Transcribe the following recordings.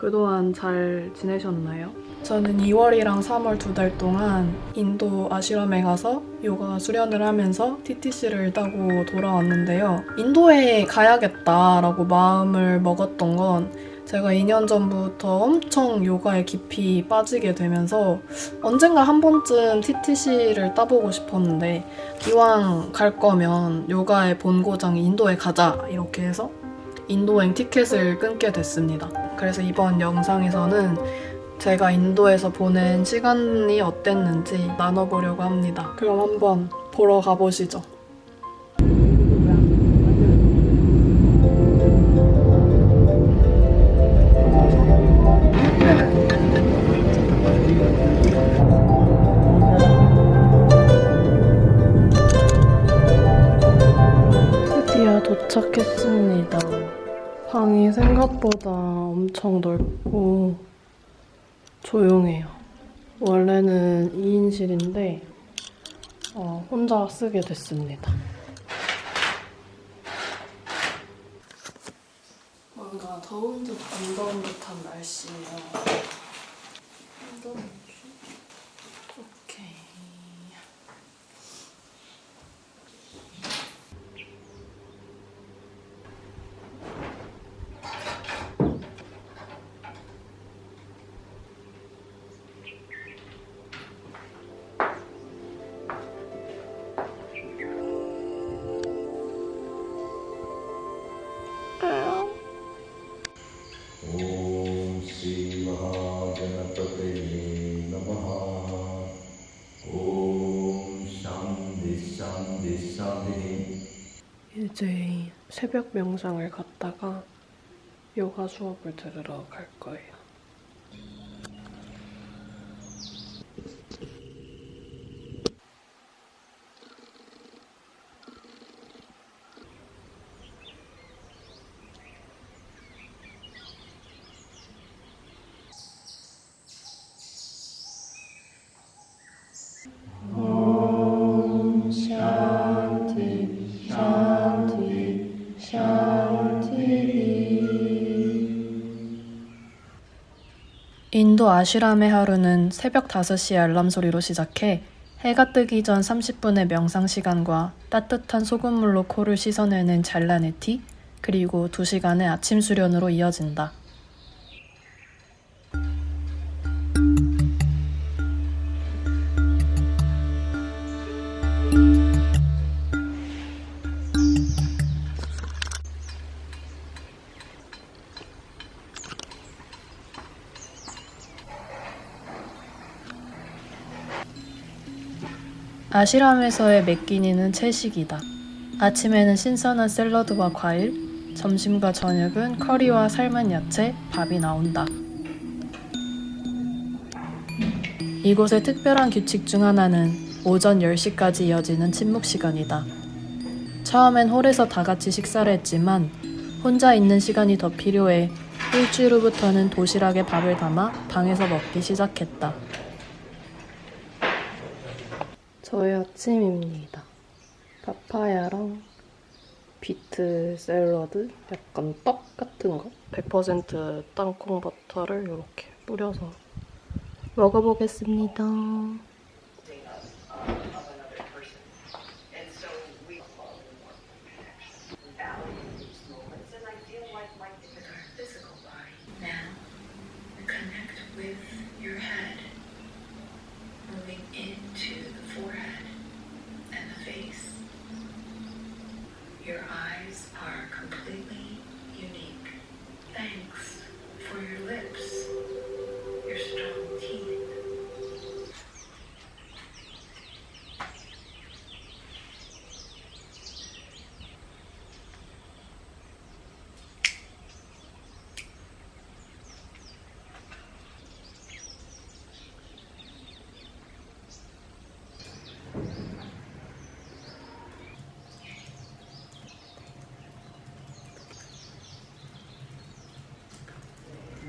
그동안 잘 지내셨나요? 저는 2월이랑 3월 2달 동안 인도 아시람에 가서 요가 수련을 하면서 TTC를 따고 돌아왔는데요. 인도에 가야겠다라고 마음을 먹었던 건 제가 2년 전부터 엄청 요가에 깊이 빠지게 되면서 언젠가 한 번쯤 TTC를 따보고 싶었는데 기왕 갈 거면 요가의 본고장 인도에 가자 이렇게 해서 인도행 티켓을 끊게 됐습니다. 그래서 이번 영상에서는 제가 인도에서 보낸 시간이 어땠는지 나눠보려고 합니다. 그럼 한번 보러 가보시죠. 드디어 도착했습니다. 방이 생각보다 엄청 넓고 조용해요. 원래는 2인실인데 혼자 쓰게 됐습니다. 뭔가 더운 듯 안 더운 듯한 날씨예요. 오케이. ॐ श्री महागणपतये नमः ॐ शान्ति शान्ति शान्ति. 이제 새벽 명상을 갔다가 요가 수업을 들으러 갈 거예요. 샤ን티 샤ን티 샤ን티. 인도 아시람의 하루는 새벽 5시에 알람 소리로 시작해 해가 뜨기 전 30분의 명상 시간과 따뜻한 소금물로 코를 씻어내는 잘라네 티, 그리고 2시간의 아침 수련으로 이어진다. 아시람에서의 맥기니는 채식이다. 아침에는 신선한 샐러드와 과일, 점심과 저녁은 커리와 삶은 야채, 밥이 나온다. 이곳의 특별한 규칙 중 하나는 오전 10시까지 이어지는 침묵 시간이다. 처음엔 홀에서 다 같이 식사를 했지만 혼자 있는 시간이 더 필요해 일주일 후부터는 도시락에 밥을 담아 방에서 먹기 시작했다. 저의 아침입니다. 파파야랑 비트 샐러드, 약간 떡 같은 거, 100% 땅콩 버터를 이렇게 뿌려서 먹어보겠습니다. Your eyes are completely unique. Thanks for your lips, your strong teeth.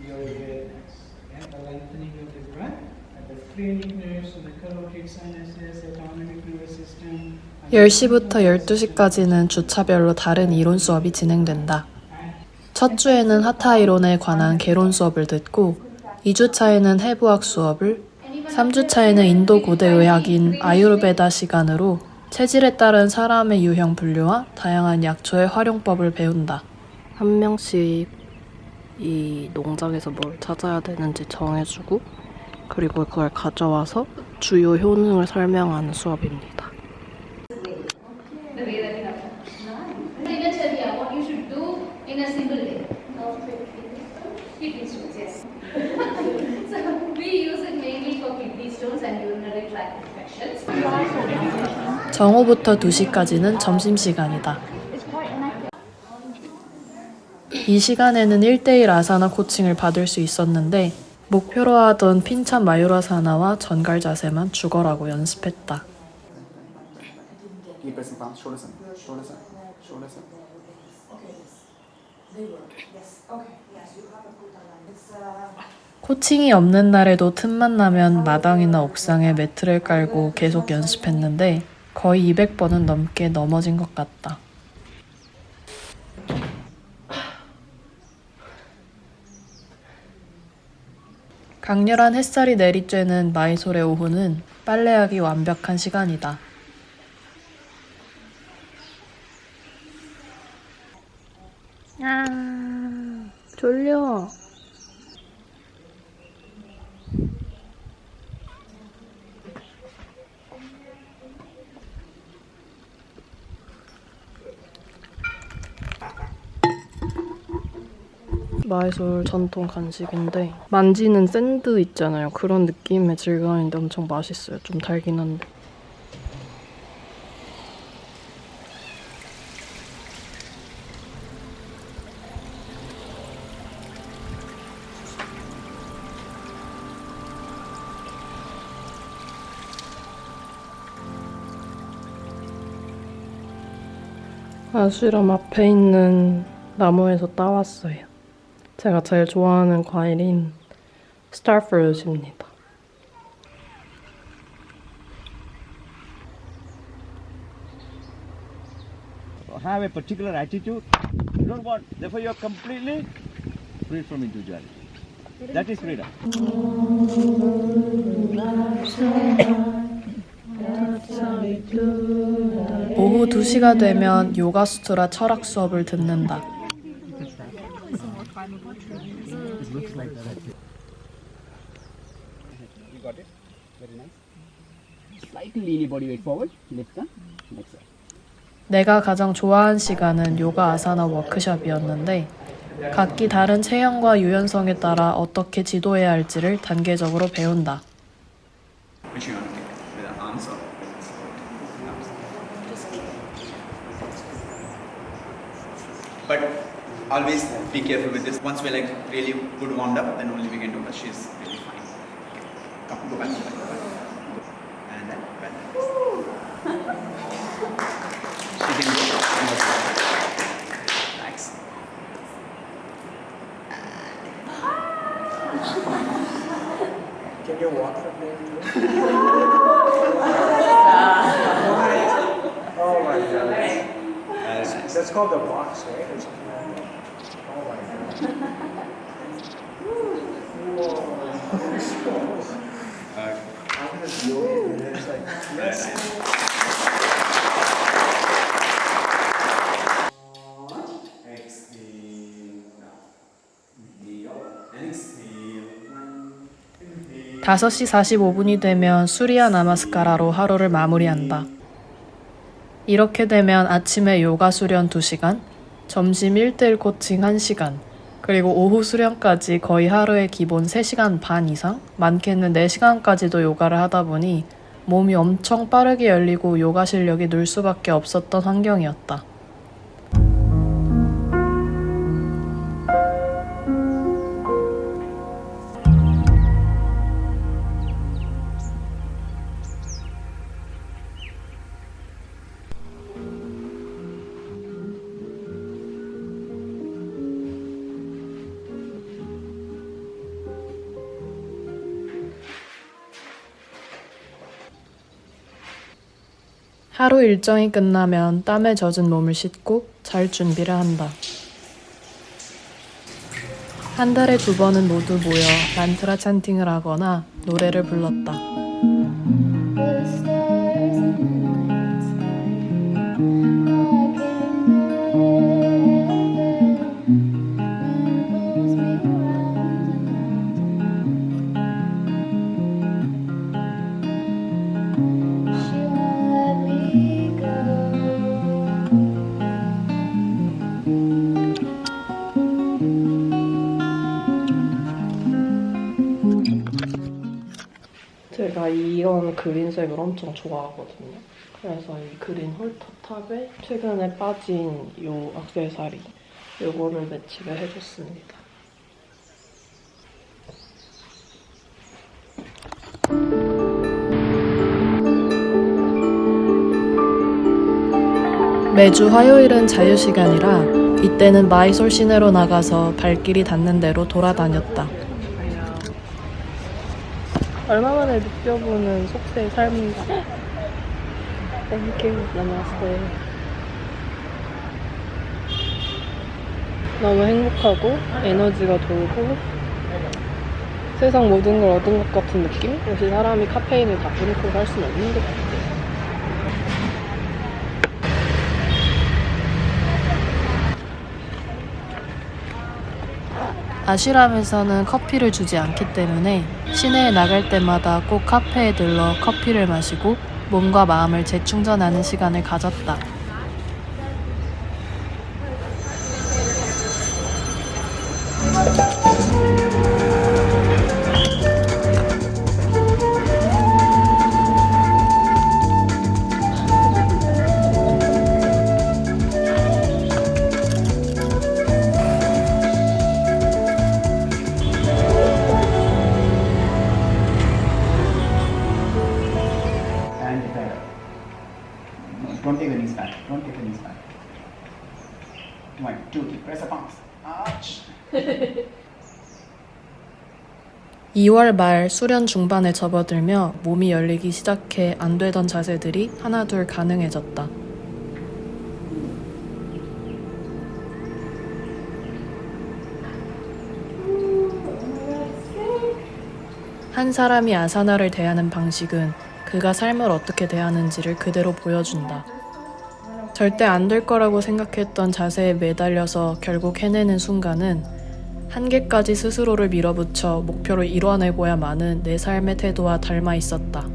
Your awareness and the lengthening of the breath at the phrenic nerves, so the carotid sinuses, autonomic nervous system. 10시부터 12시까지는 주차별로 다른 이론 수업이 진행된다. 첫 주에는 하타 이론에 관한 개론 수업을 듣고 2주차에는 해부학 수업을 3주차에는 인도 고대의학인 아유르베다 시간으로 체질에 따른 사람의 유형 분류와 다양한 약초의 활용법을 배운다. 한 명씩 이 농장에서 뭘 찾아야 되는지 정해주고 그리고 그걸 가져와서 주요 효능을 설명하는 수업입니다. The way that you have done. Dinacharya, what you should do in a single day. Kidney stones, yes. So we use it mainly for kidney stones and urinary tract infections. 정오부터 2시까지는 점심시간이다. 이 시간에는 1대1 아사나 코칭을 받을 수 있었는데 목표로 하던 핀찬 마유라사나와 전갈 자세만 죽어라고 연습했다. Keep pressing palms, shoulders in, shoulders in, shoulders in. 코칭이 없는 날에도 틈만 나면 마당이나 옥상에 매트를 깔고 계속 연습했는데 거의 200번은 넘게 넘어진 것 같다. 강렬한 햇살이 내리쬐는 마이솔의 오후는 빨래하기 완벽한 시간이다. 졸려. 마이솔 전통 간식인데 만지는 샌드 있잖아요. 그런 느낌의 질감인데 엄청 맛있어요. 좀 달긴 한데. 아슈람 앞에 있는 나무에서 따왔어요. 제가 제일 좋아하는 과일인 스타프루트입니다. Have a particular attitude. You don't want, therefore you are completely free from individuality. That is freedom. 오후 2시가 되면 요가 수트라 철학 수업을 듣는다. You got it? Very nice. Slightly lean your body weight forward, lift the next side. 내가 가장 좋아하는 시간은 요가 아사나 워크숍이었는데 각기 다른 체형과 유연성에 따라 어떻게 지도해야 할지를 단계적으로 배운다. Which you want to take? With the arms up. But always be careful with this. Once we're like really good warmed up, then only we can do. But she's really fine. Come, go back, go back, go back. And then back. She can go. Thanks. Can you walk from there? Oh my god. That's called the box, right? Or something like that. Oh my god. Whoa. I'm gonna do it. And it's like, yes. Exhale. Inhale. And exhale. 5시 45분이 되면 수리야 나마스카라로 하루를 마무리한다. 이렇게 되면 아침에 요가 수련 2시간, 점심 1대1 코칭 1시간, 그리고 오후 수련까지 거의 하루에 기본 3시간 반 이상, 많게는 4시간까지도 요가를 하다 보니 몸이 엄청 빠르게 열리고 요가 실력이 늘 수밖에 없었던 환경이었다. 하루 일정이 끝나면 땀에 젖은 몸을 씻고 잘 준비를 한다. 한 달에 2번은 모두 모여 만트라 찬팅을 하거나 노래를 불렀다. 제가 이런 그린색을 엄청 좋아하거든요. 그래서 이 그린 홀터 탑에 최근에 빠진 이 액세서리 요거를 매치를 해줬습니다. 매주 화요일은 자유시간이라 이때는 마이솔 시내로 나가서 발길이 닿는 대로 돌아다녔다. 얼마 만에 느껴보는 속세의 삶인가. 땡큐, 나마스테. 너무 행복하고 에너지가 돌고 세상 모든 걸 얻은 것 같은 느낌? 역시 사람이 카페인을 다 끊고 살 수는 없는 것 같아요. 아쉬람에서는 커피를 주지 않기 때문에 시내에 나갈 때마다 꼭 카페에 들러 커피를 마시고 몸과 마음을 재충전하는 시간을 가졌다. Don't take the knees back. Don't take the knees back. 1, 2, 3. Press the palms. Arch. 2월 말 수련 중반에 접어들며 몸이 열리기 시작해 안 되던 자세들이 하나둘 가능해졌다. 한 사람이 아사나를 대하는 방식은 그가 삶을 어떻게 대하는지를 그대로 보여준다. 절대 안 될 거라고 생각했던 자세에 매달려서 결국 해내는 순간은 한계까지 스스로를 밀어붙여 목표를 이뤄내고야마는 내 삶의 태도와 닮아 있었다.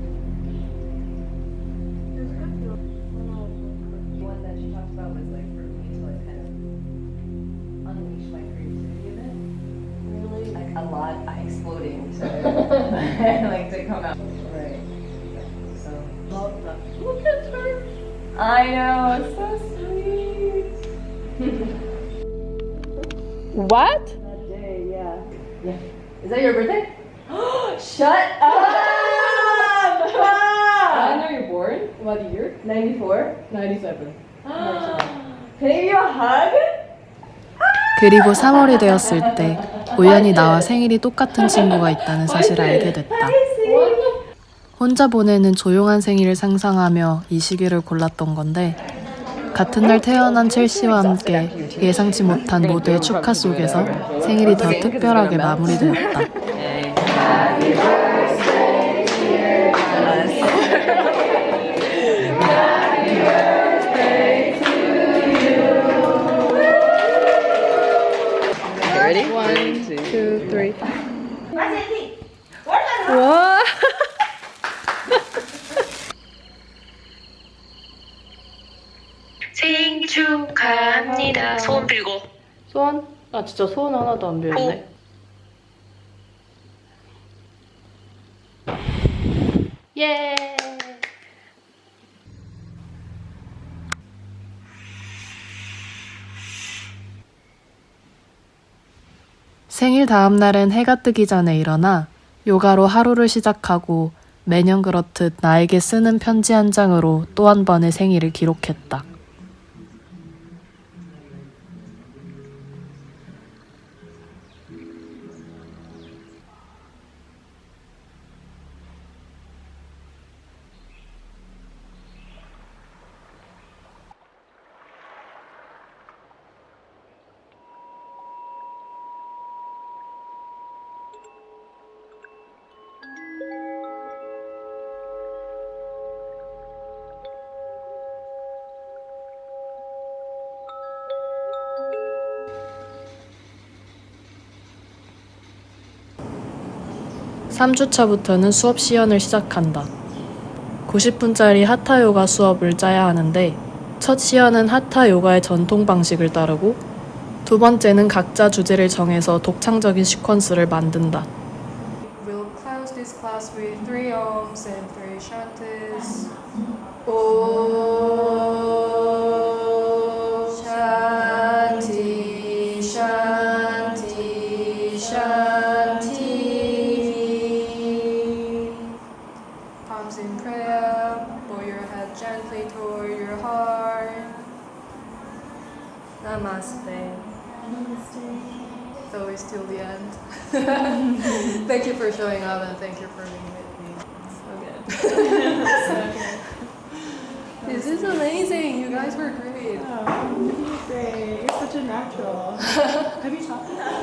I know, it's so sweet. What? That day, yeah. Yeah. Is that your birthday? Shut up! When are you born? What year? 94? 97. Can I give you a hug? 그리고 3월이 되었을 때 우연히 나와 생일이 똑같은 친구가 있다는 사실을 알게 됐다. 혼자 보내는 조용한 생일을 상상하며 이 시기를 골랐던 건데 같은 날 태어난 첼시와 함께 예상치 못한 모두의 축하 속에서 생일이 더 특별하게 마무리되었다. Ready? 1, 2, 3. 와! 생일 축하합니다. 소원 빌고. 소원? 아 진짜 소원 하나도 안 빌었네. 예. 생일 다음 날은 해가 뜨기 전에 일어나 요가로 하루를 시작하고 매년 그렇듯 나에게 쓰는 편지 한 장으로 또 한 번의 생일을 기록했다. 3주차부터는 수업 시연을 시작한다. 90분짜리 하타 요가 수업을 짜야 하는데 첫 시연은 하타 요가의 전통 방식을 따르고 두 번째는 각자 주제를 정해서 독창적인 시퀀스를 만든다. We'll close this class with 3 ohms and 3 shantis. Shanti, shanti, shanti. Palms in prayer, bow your head gently toward your heart. Namaste. So it's till the end. Thank you for showing up and thank you for being with me. It's so good. This is amazing. You guys were great. Oh, you're great. You're such a natural. Have you talked to that?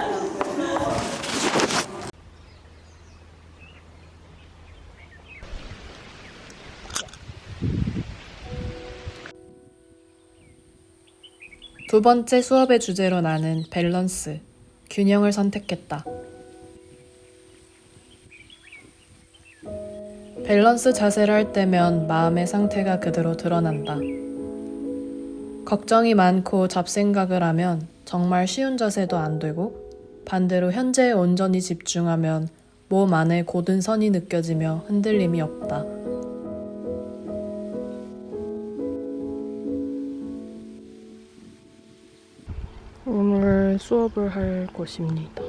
두 번째 수업의 주제로 나는 밸런스, 균형을 선택했다. 밸런스 자세를 할 때면 마음의 상태가 그대로 드러난다. 걱정이 많고 잡생각을 하면 정말 쉬운 자세도 안 되고 반대로 현재에 온전히 집중하면 몸 안에 고든 선이 느껴지며 흔들림이 없다. 오늘 수업을 할 곳입니다.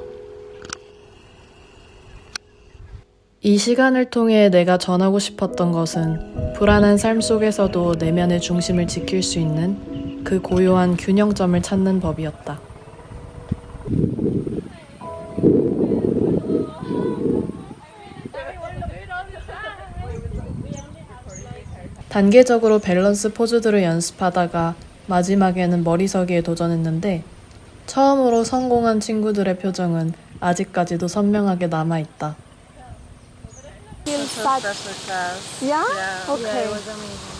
이 시간을 통해 내가 전하고 싶었던 것은 불안한 삶 속에서도 내면의 중심을 지킬 수 있는 그 고요한 균형점을 찾는 법이었다. 단계적으로 밸런스 포즈들을 연습하다가 마지막에는 머리서기에 도전했는데 처음으로 성공한 친구들의 표정은 아직까지도 선명하게 남아있다. Yeah? Okay.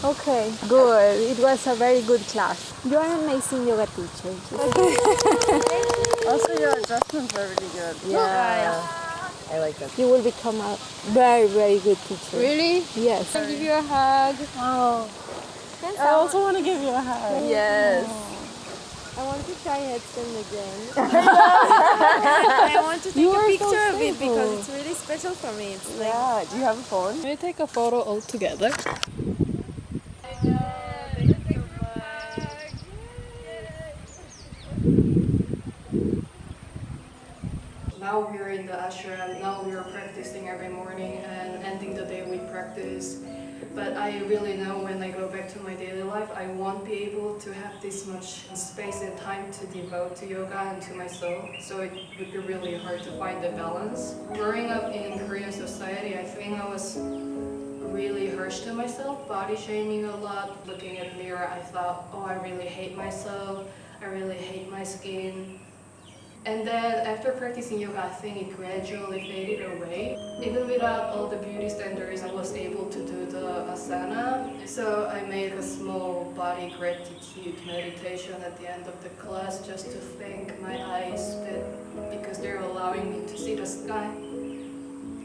Okay, good. It was a very good class. You are an amazing yoga teacher. Also, your adjustments are really good. Yeah. I like that. You will become a very, very good teacher. Really? Yes. I'll give you a hug. Oh. I also want to give you a hug. Yes. I want to try headstand again. I want to take You a are picture so of it because stable. it's really special for me. It's like, yeah. Do you have a phone? Can we take a photo all together? Now we're in the ashram, now we're practicing every morning and ending the day with practice. But I really know when I go back to my daily life, I won't be able to have this much space and time to devote to yoga and to my soul. So it would be really hard to find the balance. Growing up in Korean society, I think I was really harsh to myself, body shaming a lot. Looking at the mirror, I thought, oh, I really hate myself. I really hate my skin. And then after practicing yoga, I think it gradually faded away. Even without all the beauty standards, I was able to do the asana. So I made a small body gratitude meditation at the end of the class just to thank my eyes that because they're allowing me to see the sky.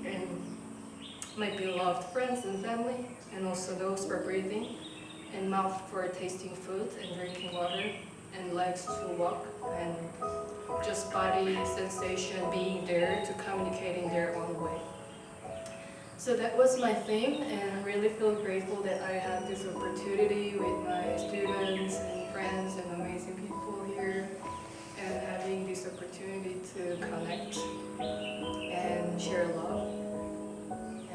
And my beloved friends and family, and also those for breathing, and mouth for tasting food and drinking water, and legs to walk, and just body sensation being there to communicate in their own way. So that was my theme, and I really feel grateful that I had this opportunity with my students and friends and amazing people here, and having this opportunity to connect and share love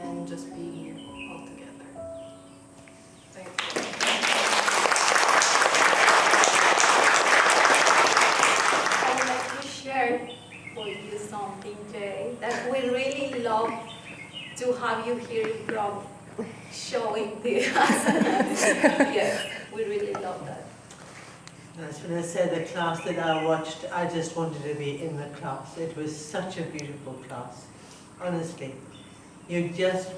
and just be here all together. Thank you. For you something, Jay, that we really love to have you here from showing the asanas. Yes, we really love that. That's when I said the class that I watched, I just wanted to be in the class. It was such a beautiful class, honestly. You just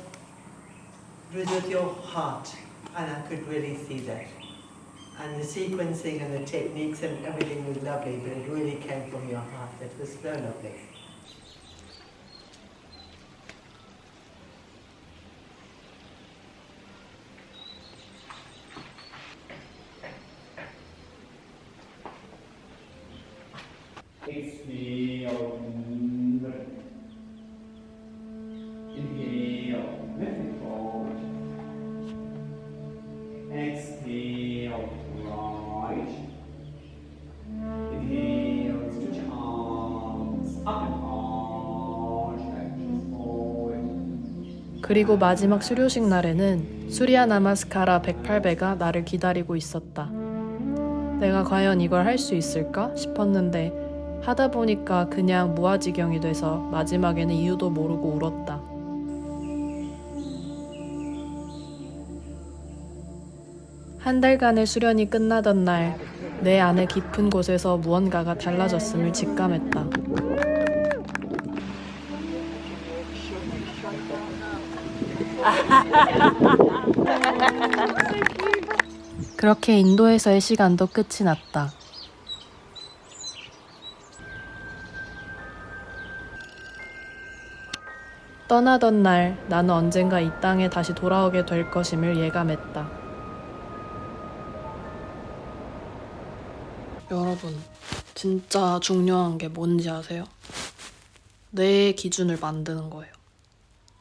do it with your heart, and I could really see that. And the sequencing and the techniques and everything was lovely, but it really came from your heart. It was so lovely. Exhale. Inhale. Lift it forward. Exhale. Right. Inhale. Stretch your arms up and on. Stretch forward. 그리고 마지막 수료식 날에는 수리야 나마스카라 108배가 나를 기다리고 있었다. 내가 과연 이걸 할 수 있을까 싶었는데 하다 보니까 그냥 무아지경이 돼서 마지막에는 이유도 모르고 울었다. 한 달간의 수련이 끝나던 날, 내 안의 깊은 곳에서 무언가가 달라졌음을 직감했다. 그렇게 인도에서의 시간도 끝이 났다. 떠나던 날, 나는 언젠가 이 땅에 다시 돌아오게 될 것임을 예감했다. 여러분, 진짜 중요한 게 뭔지 아세요? 내 기준을 만드는 거예요.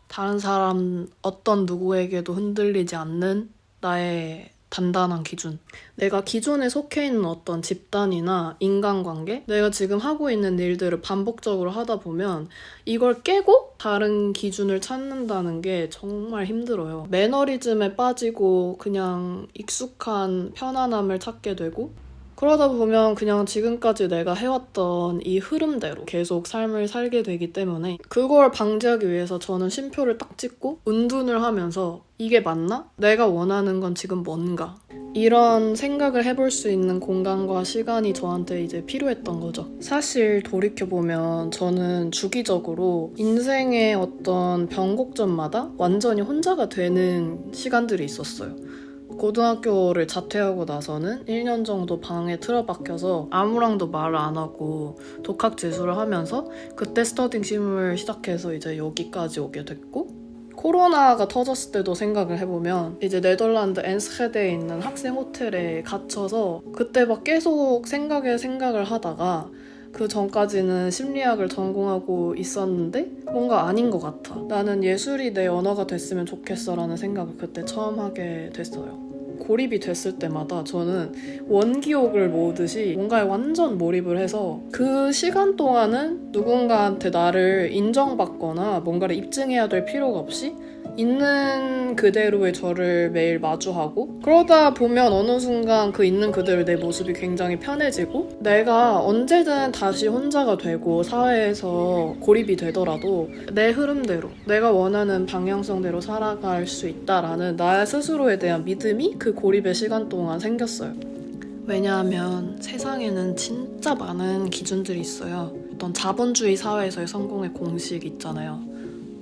다른 사람 어떤 누구에게도 흔들리지 않는 나의 단단한 기준. 내가 기존에 속해 있는 어떤 집단이나 인간관계, 내가 지금 하고 있는 일들을 반복적으로 하다 보면 이걸 깨고 다른 기준을 찾는다는 게 정말 힘들어요. 매너리즘에 빠지고 그냥 익숙한 편안함을 찾게 되고 그러다 보면 그냥 지금까지 내가 해왔던 이 흐름대로 계속 삶을 살게 되기 때문에 그걸 방지하기 위해서 저는 쉼표를 딱 찍고 은둔을 하면서 이게 맞나? 내가 원하는 건 지금 뭔가? 이런 생각을 해볼 수 있는 공간과 시간이 저한테 이제 필요했던 거죠. 사실 돌이켜보면 저는 주기적으로 인생의 어떤 변곡점마다 완전히 혼자가 되는 시간들이 있었어요. 고등학교를 자퇴하고 나서는 1년 정도 방에 틀어박혀서 아무랑도 말을 안 하고 독학재수를 하면서 그때 스터딩 심을 시작해서 이제 여기까지 오게 됐고 코로나가 터졌을 때도 생각을 해보면 이제 네덜란드 엔스헤데에 있는 학생 호텔에 갇혀서 그때 막 계속 생각을 하다가 그 전까지는 심리학을 전공하고 있었는데 뭔가 아닌 것 같아. 나는 예술이 내 언어가 됐으면 좋겠어 라는 생각을 그때 처음 하게 됐어요. 고립이 됐을 때마다 저는 원기옥을 모으듯이 뭔가에 완전 몰입을 해서 그 시간 동안은 누군가한테 나를 인정받거나 뭔가를 입증해야 될 필요가 없이 있는 그대로의 저를 매일 마주하고 그러다 보면 어느 순간 그 있는 그대로 내 모습이 굉장히 편해지고 내가 언제든 다시 혼자가 되고 사회에서 고립이 되더라도 내 흐름대로 내가 원하는 방향성대로 살아갈 수 있다라는 나 스스로에 대한 믿음이 그 고립의 시간 동안 생겼어요. 왜냐하면 세상에는 진짜 많은 기준들이 있어요. 어떤 자본주의 사회에서의 성공의 공식 있잖아요.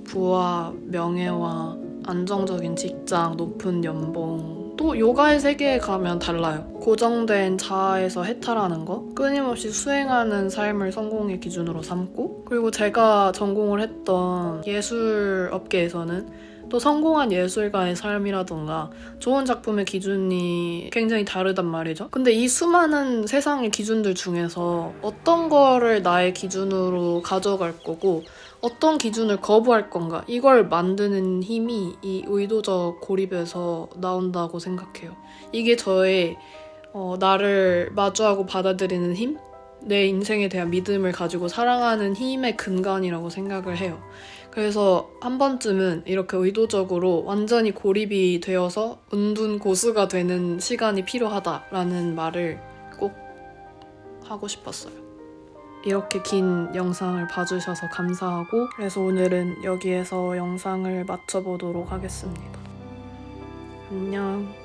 부와 명예와 안정적인 직장, 높은 연봉. 또 요가의 세계에 가면 달라요. 고정된 자아에서 해탈하는 거, 끊임없이 수행하는 삶을 성공의 기준으로 삼고 그리고 제가 전공을 했던 예술 업계에서는 또 성공한 예술가의 삶이라던가 좋은 작품의 기준이 굉장히 다르단 말이죠. 근데 이 수많은 세상의 기준들 중에서 어떤 거를 나의 기준으로 가져갈 거고 어떤 기준을 거부할 건가 이걸 만드는 힘이 이 의도적 고립에서 나온다고 생각해요. 이게 저의 나를 마주하고 받아들이는 힘? 내 인생에 대한 믿음을 가지고 살아가는 힘의 근간이라고 생각을 해요. 그래서 한 번쯤은 이렇게 의도적으로 완전히 고립이 되어서 은둔 고수가 되는 시간이 필요하다라는 말을 꼭 하고 싶었어요. 이렇게 긴 영상을 봐주셔서 감사하고 그래서 오늘은 여기에서 영상을 마쳐보도록 하겠습니다. 안녕.